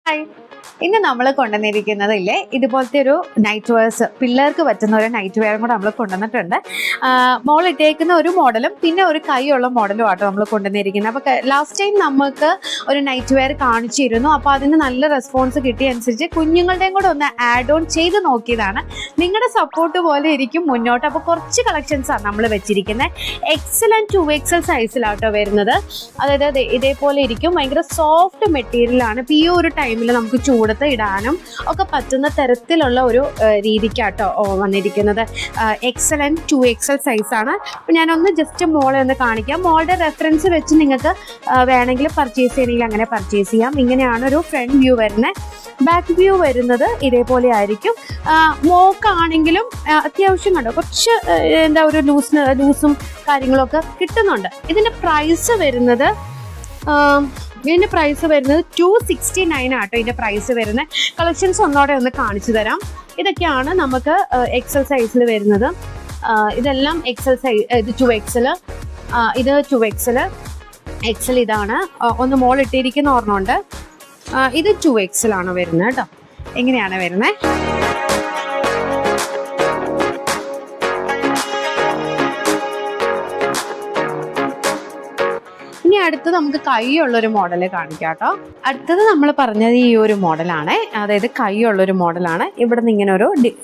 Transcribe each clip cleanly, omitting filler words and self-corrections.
Hi, ഇന്ന് നമ്മൾ കൊണ്ടുവന്നിരിക്കുന്നതില്ലേ ഇതുപോലത്തെ ഒരു നൈറ്റ് വെയർസ്, പിള്ളേർക്ക് പറ്റുന്ന ഒരു നൈറ്റ് വെയറും കൂടെ നമ്മൾ കൊണ്ടുവന്നിട്ടുണ്ട്. മോൾ ഇട്ടേക്കുന്ന ഒരു മോഡലും പിന്നെ ഒരു കൈയുള്ള മോഡലും ആട്ടോ നമ്മൾ കൊണ്ടുവന്നിരിക്കുന്നത്. അപ്പോൾ ലാസ്റ്റ് ടൈം നമുക്ക് ഒരു നൈറ്റ് വെയർ കാണിച്ചിരുന്നു. അപ്പോൾ അതിന് നല്ല റെസ്പോൺസ് കിട്ടിയ അനുസരിച്ച് കുഞ്ഞുങ്ങളുടെയും കൂടെ ഒന്ന് ആഡ് ഓൺ ചെയ്ത് നോക്കിയതാണ്. നിങ്ങളുടെ സപ്പോർട്ട് പോലെ ഇരിക്കും മുന്നോട്ട്. അപ്പോൾ കുറച്ച് കളക്ഷൻസാണ് നമ്മൾ വെച്ചിരിക്കുന്നത്. എക്സൽ ആൻഡ് 2XL സൈസിലാട്ടോ വരുന്നത്. അതായത് ഇതേപോലെ ഇരിക്കും, ഭയങ്കര സോഫ്റ്റ് മെറ്റീരിയലാണ്. ഇപ്പോൾ ഈ ഒരു ടൈമിൽ നമുക്ക് ചൂടത്ത് ഇടാനും ഒക്കെ പറ്റുന്ന തരത്തിലുള്ള ഒരു രീതിക്കാട്ടോ വന്നിരിക്കുന്നത്. എക്സൽ ആൻഡ് 2XL സൈസാണ്. അപ്പോൾ ഞാനൊന്ന് ജസ്റ്റ് മോളെ ഒന്ന് കാണിക്കാം. മോളുടെ റെഫറൻസ് വെച്ച് നിങ്ങൾക്ക് വേണമെങ്കിൽ പർച്ചേസ് ചെയ്യണമെങ്കിൽ അങ്ങനെ പർച്ചേസ് ചെയ്യാം. ഇങ്ങനെയാണ് ഒരു ഫ്രണ്ട് വ്യൂ വരുന്നത്. ബാക്ക് വ്യൂ വരുന്നത് ഇതേപോലെ ആയിരിക്കും. മോക്കാണെങ്കിലും അത്യാവശ്യം കണ്ടോ കുറച്ച് എന്താ ഒരു ലൂസും കാര്യങ്ങളൊക്കെ കിട്ടുന്നുണ്ട്. ഇതിൻ്റെ പ്രൈസ് വരുന്നത് 269 ആട്ടോ. ഇതിൻ്റെ പ്രൈസ് വരുന്നത്. കളക്ഷൻസ് ഒന്നോടെ ഒന്ന് കാണിച്ചു തരാം. ഇതൊക്കെയാണ് നമുക്ക് എക്സൽ സൈസിൽ വരുന്നത്. ഇതെല്ലാം എക്സൽ സൈസ്. ഇത് 2XL, ഇത് 2XL. എക്സൽ ഇതാണ്. ഒന്ന് മോൾ ഇട്ടിരിക്കുന്ന ഓർമ്മയുണ്ട്. ഇത് 2XL ആണ് വരുന്നത് കേട്ടോ. എങ്ങനെയാണ് വരുന്നത്? ഇനി അടുത്തത് നമുക്ക് കൈയുള്ളൊരു മോഡൽ കാണിക്കാം കേട്ടോ. അടുത്തത് നമ്മൾ പറഞ്ഞത് ഈ ഒരു മോഡലാണ്. അതായത് കൈയുള്ളൊരു മോഡലാണ്. ഇവിടെ നിന്ന് ഇങ്ങനെ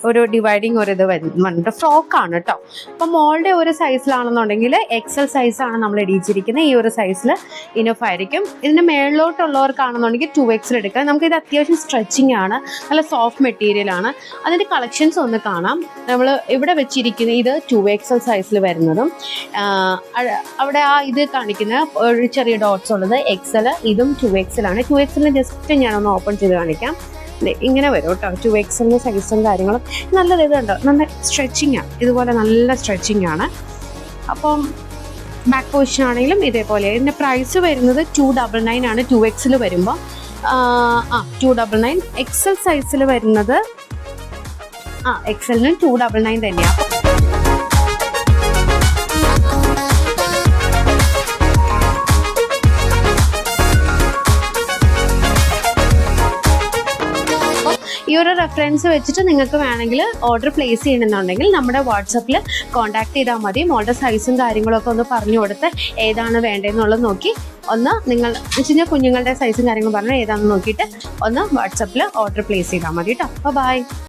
ഒരു ഡിവൈഡിങ് ഒരു ഇത് വന്നിട്ട് ഫ്രോക്കാണ് കേട്ടോ. അപ്പം മോളുടെ ഒരു സൈസിലാണെന്നുണ്ടെങ്കിൽ എക്സൽ സൈസാണ് നമ്മൾ ഇടിച്ചിരിക്കുന്നത്. ഈ ഒരു സൈസിൽ ഇനഫ് ആയിരിക്കും. ഇതിൻ്റെ മേളിലോട്ടുള്ളവർക്കാണെന്നുണ്ടെങ്കിൽ 2XL എടുക്കാം. നമുക്കിത് അത്യാവശ്യം സ്ട്രെച്ചിങ് ആണ്, നല്ല സോഫ്റ്റ് മെറ്റീരിയൽ ആണ്. അതിൻ്റെ കളക്ഷൻസ് ഒന്ന് കാണാം. നമ്മൾ ഇവിടെ വെച്ചിരിക്കുന്ന ഇത് 2XL സൈസിൽ വരുന്നതും, അവിടെ ആ ഇത് കാണിക്കുന്ന ഒരു ചെറിയ ഡോട്ട്സ് ഉള്ളത് എക്സൽ. ഇതും 2XL ആണ്. 2XL ജസ്റ്റ് ഞാനൊന്ന് ഓപ്പൺ ചെയ്ത് കാണിക്കാം. ഇങ്ങനെ വരും കേട്ടോ. 2XL സൈസും കാര്യങ്ങളും നല്ലത്. ഇത് കണ്ടോ, നല്ല സ്ട്രെച്ചിങ് ആണ്. ഇതുപോലെ നല്ല സ്ട്രെച്ചിങ് ആണ്. അപ്പം ബാക്ക് പൊസിഷൻ ആണെങ്കിലും ഇതേപോലെ. ഇതിൻ്റെ പ്രൈസ് വരുന്നത് 299 ആണ് 2XL വരുമ്പോൾ. 299. എക്സൽ സൈസിൽ വരുന്നത് എക്സലിന് 299 തന്നെയാണ്. ഈ ഒരു റെഫറൻസ് വെച്ചിട്ട് നിങ്ങൾക്ക് വേണമെങ്കിൽ ഓർഡർ പ്ലേസ് ചെയ്യണമെന്നുണ്ടെങ്കിൽ നമ്മുടെ വാട്സപ്പിൽ കോൺടാക്ട് ചെയ്താൽ മതി. മോളുടെ സൈസും കാര്യങ്ങളൊക്കെ ഒന്ന് പറഞ്ഞു കൊടുത്ത് ഏതാണ് വേണ്ടതെന്നുള്ളത് നോക്കി ഒന്ന് നിങ്ങൾ വെച്ച് കുഞ്ഞുങ്ങളുടെ സൈസും കാര്യങ്ങളും പറഞ്ഞാൽ ഏതാണെന്ന് നോക്കിയിട്ട് ഒന്ന് വാട്സപ്പിൽ ഓർഡർ പ്ലേസ് ചെയ്താൽ മതി കേട്ടോ. അപ്പോൾ ബൈ.